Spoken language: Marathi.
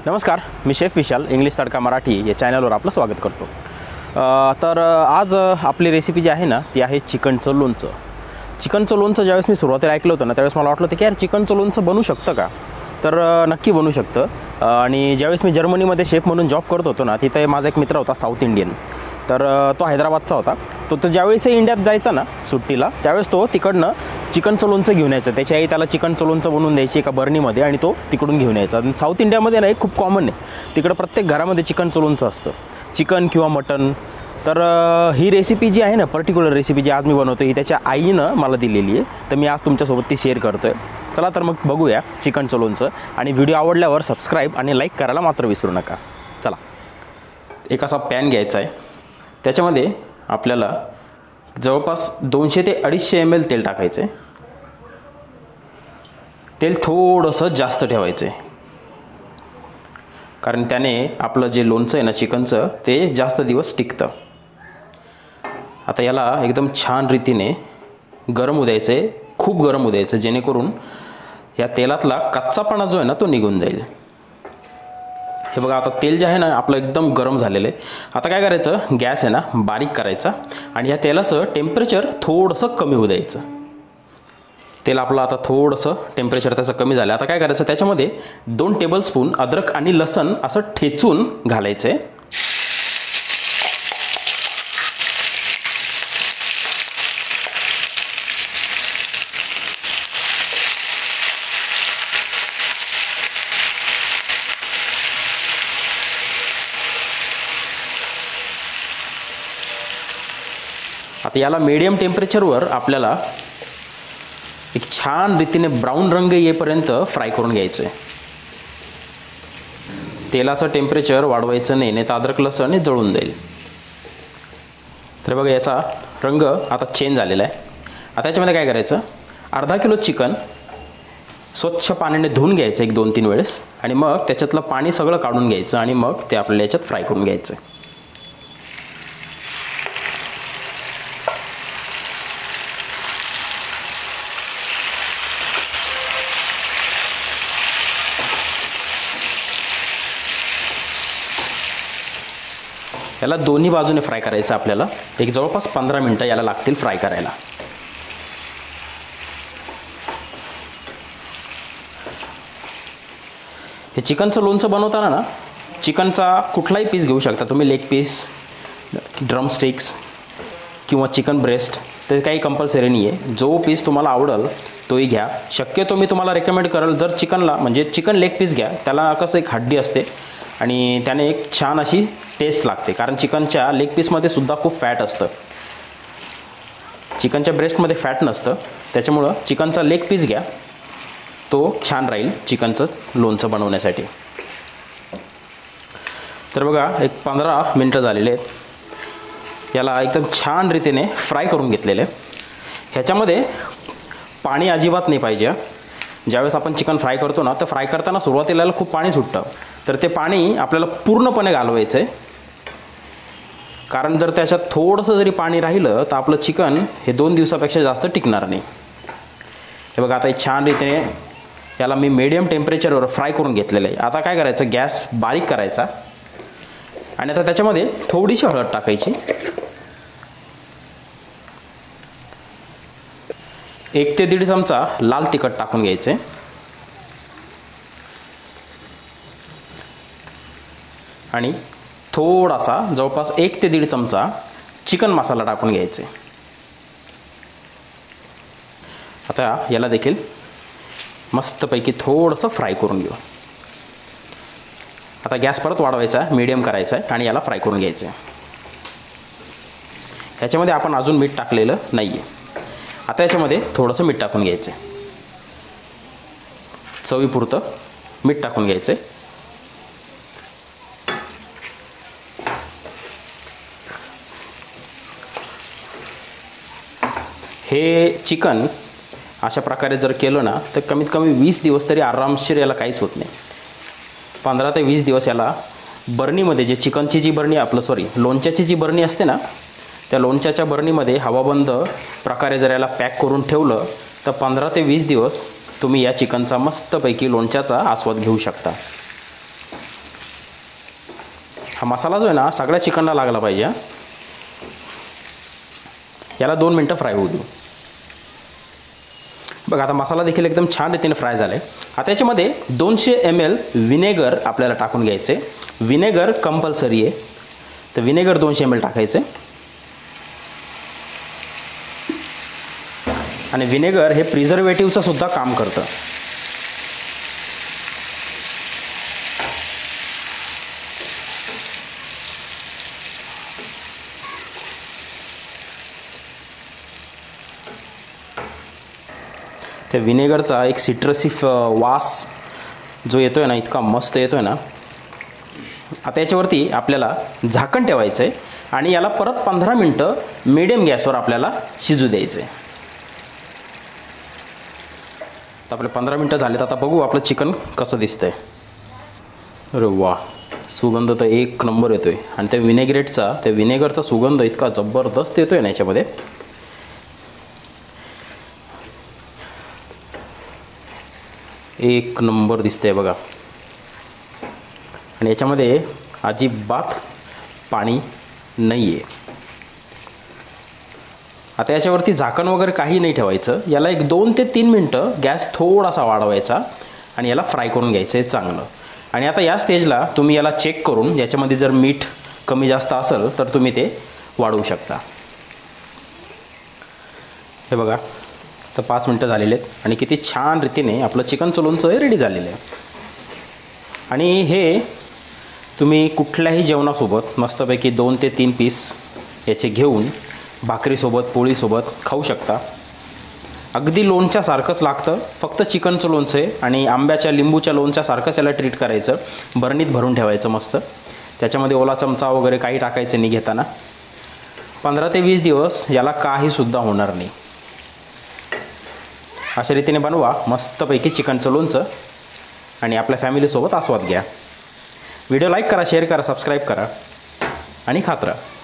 नमस्कार, मी शेफ विशाल इंग्लिश तडका मराठी या चॅनलवर आपलं स्वागत करतो। तर आज आपली रेसिपी जी आहे ना ती आहे चिकनचं लोणचं। चिकनचं लोणचं ज्यावेळेस मी सुरुवातीला ऐकलं होतं ना त्यावेळेस मला वाटलं होतं की यार चिकनचं लोणचं बनू शकतं का, तर नक्की बनू शकतं। आणि ज्यावेळेस मी जर्मनीमध्ये शेफ म्हणून जॉब करत होतो ना तिथे माझा एक मित्र होता साऊथ इंडियन, तर तो हैदराबादचा होता। तो ज्यावेळेस इंडियात जायचा ना सुट्टीला त्यावेळेस तो तिकडनं चिकनचं लोणचं घेऊन यायचं। त्याची आई त्याला चिकनचं लोणचं बनवून द्यायची एका बर्नीमध्ये आणि तो तिकडून घेऊन यायचा। साऊथ इंडियामध्ये ना एक खूप कॉमन आहे, तिकडं प्रत्येक घरामध्ये चिकनचं लोणचं असतं, चिकन किंवा मटन। तर ही रेसिपी जी आहे ना पर्टिक्युलर रेसिपी जी आज मी बनवतो ही त्याच्या आईनं मला दिलेली आहे, तर मी आज तुमच्यासोबत ती शेअर करतो आहे। चला तर मग बघूया चिकनचं लोणचं, आणि व्हिडिओ आवडल्यावर सबस्क्राईब आणि लाईक करायला मात्र विसरू नका। चला, एक असा पॅन घ्यायचा आहे, त्याच्यामध्ये आपल्याला जवळपास 200 ते 250 ml तेल टाकायचं आहे। तेल थोडंसं जास्त ठेवायचं आहे, कारण त्याने आपलं जे लोणचं आहे ना चिकनचं ते जास्त दिवस टिकतं। आता याला एकदम छान रीतीने गरम होऊ द्यायचं आहे, खूप गरम होऊ द्यायचं, जेणेकरून या तेलातला कच्चापणा जो आहे ना तो निघून जाईल। हे बघा, आता तेल जे आहे ना आपलं एकदम गरम झालेलं आहे। आता काय करायचं, गॅस आहे ना बारीक करायचा आणि या तेलाचं टेम्परेचर थोडंसं कमी होऊ द्यायचं। तेल आपलं आता थोडंसं टेम्परेचर त्याचं कमी झालं। आता काय करायचं, त्याच्यामध्ये 2 टेबलस्पून अद्रक आणि लसूण असं ठेचून घालायचं आहे। आता याला मीडियम टेम्परेचरवर आपल्याला एक छान रीतीने ब्राऊन रंग येईपर्यंत फ्राय करून घ्यायचं आहे। तेलाचं टेम्परेचर वाढवायचं नाही, नाही तर अद्रक लसूण जळून जाईल। तर बघा याचा रंग आता चेंज झालेला आहे। आता याच्यामध्ये काय करायचं, अर्धा किलो चिकन स्वच्छ पाण्याने धुवून घ्यायचं 1-2-3 वेळेस, आणि मग त्याच्यातलं पाणी सगळं काढून घ्यायचं आणि मग ते आपल्याला याच्यात फ्राय करून घ्यायचं आहे। याला दोन्ही बाजूने फ्राय करायचं आपल्याला, एक जवळपास 15 मिनिटं याला लागतील फ्राय करायला। हे चिकनचं लोणचं बनवताना ना चिकनचा कुठलाही पीस घेऊ शकता तुम्ही, लेग पीस, ड्रमस्टिक्स किंवा चिकन ब्रेस्ट, ते काही कंपल्सरी नाही आहे। जो पीस तुम्हाला आवडेल तोही घ्या। शक्यतो मी तुम्हाला रेकमेंड करेल जर चिकनला म्हणजे चिकन लेग पीस घ्या, त्याला कसं एक हड्डी असते आणि त्याने एक छान अशी टेस्ट लागते, कारण चिकनच्या लेग पीसमध्ये सुद्धा खूप फॅट असतं, चिकनच्या ब्रेस्टमध्ये फॅट नसतं, त्याच्यामुळं चिकनचा लेग पीस घ्या, तो छान राहील चिकनचं लोणचं बनवण्यासाठी। तर बघा एक 15 मिनटं झालेले आहेत, याला एकदम छान रीतीने फ्राय करून घेतलेले। ह्याच्यामध्ये पाणी अजिबात नाही पाहिजे। ज्यावेळेस आपण चिकन फ्राय करतो ना तर फ्राय करताना सुरुवातीला खूप पाणी सुटतं, तर ते पाणी आपल्याला पूर्णपणे घालवायचं आहे, कारण जर त्याच्यात थोडंसं जरी पाणी राहिलं तर आपलं चिकन हे 2 दिवसापेक्षा जास्त टिकणार नाही। हे बघा आता छान रीतीने याला मी मीडियम टेम्परेचरवर फ्राय करून घेतलेलं आहे। आता काय करायचं, गॅस बारीक करायचा आणि आता त्याच्यामध्ये थोडीशी हळद टाकायची, 1 ते 1.5 चमचा लाल तिखट टाकून घ्यायचे, आणि थोडासा जवळपास 1 ते 1.5 चमचा चिकन मसाला टाकून घ्यायचे। आता याला देखील मस्तपैकी थोडंसं फ्राय करून घेऊ। आता गॅस परत वाढवायचा, मीडियम करायचा आहे आणि याला फ्राय करून घ्यायचं आहे। ह्याच्यामध्ये आपण अजून मीठ टाकलेलं नाही आहे। आता याच्यामध्ये थोडंसं मीठ टाकून घ्यायचं आहे, चवीपुरतं मीठ टाकून घ्यायचं आहे। हे चिकन अशा प्रकारे जर केलं ना तर कमीत कमी 20 दिवस तरी आरामशीर याला काहीच होत नाही। 15 ते 20 दिवस याला बर्नीमध्ये, जे चिकनची जी बर्नी लोणच्याची जी बर्नी असते ना त्या लोणच्याच्या बर्नीमध्ये हवाबंद प्रकारे जर याला पॅक करून ठेवलं तर 15 ते 20 दिवस तुम्ही या चिकनचा मस्तपैकी लोणच्याचा आस्वाद घेऊ शकता। हा मसाला जो आहे ना सगळ्या चिकनला लागला पाहिजे. याला 2 मिनटं फ्राय होऊ देऊ. बघा आता मसाला देखील एकदम छान रीतीने फ्राय झाला आहे. आता याच्यामध्ये 200 ml विनेगर आपल्याला टाकून घ्यायचे. विनेगर कंपल्सरी आहे, तर विनेगर 200 ml टाकायचे. आणि विनेगर हे प्रिझर्वेटिव्हचं सुद्धा काम करतं. त्या विनेगरचा एक सिट्रसी वास जो येतो आहे ना, इतका मस्त येतो आहे ना. आता याच्यावरती आपल्याला झाकण ठेवायचं आहे आणि याला परत 15 मिनटं मीडियम गॅसवर आपल्याला शिजू द्यायचं आहे. तर आपले 15 मिनटं झालेत. आता बघू आपलं चिकन कसं दिसतंय. अरे वा, सुगंध तर एक नंबर येतो आहे. आणि त्या विनेगरचा सुगंध इतका जबरदस्त येतो आहे ना याच्यामध्ये. एक नंबर दिसतंय बघा. आणि याच्यामध्ये अजिबात पाणी नाही आहे. आता याच्यावरती झाकण वगैरे काही नाही ठेवायचं. याला एक 2 ते 3 मिनटं गॅस थोडासा वाढवायचा आणि याला फ्राय करून घ्यायचं आहे चांगलं. आणि आता या स्टेजला तुम्ही याला चेक करून याच्यामध्ये जर मीठ कमी जास्त असेल तर तुम्ही ते वाढवू शकता. हे बघा, तर 5 मिनटं झालेले आहेत आणि किती छान रीतीने आपलं चिकनचं लोणचं रेडी झालेलं आहे. आणि हे तुम्ही कुठल्याही जेवणासोबत मस्तपैकी 2 ते 3 पीस याचे घेऊन भाकरीसोबत पोळीसोबत खाऊ शकता. अगदी लोणच्यासारखंच लागतं, फक्त चिकनचं लोणचं आहे. आणि आंब्याच्या लिंबूच्या लोणच्यासारखंच याला ट्रीट करायचं. बरणीत भरून ठेवायचं मस्त. त्याच्यामध्ये ओला चमचा वगैरे काही टाकायचं नाही घेताना. 15 ते 20 दिवस याला काहीसुद्धा होणार नाही. अशा रीतीने बनवा मस्तपैकी चिकनचं लोणचं आणि आपल्या फॅमिलीसोबत आस्वाद घ्या. व्हिडिओ लाईक करा, शेअर करा, सबस्क्राईब करा आणि खात राहा.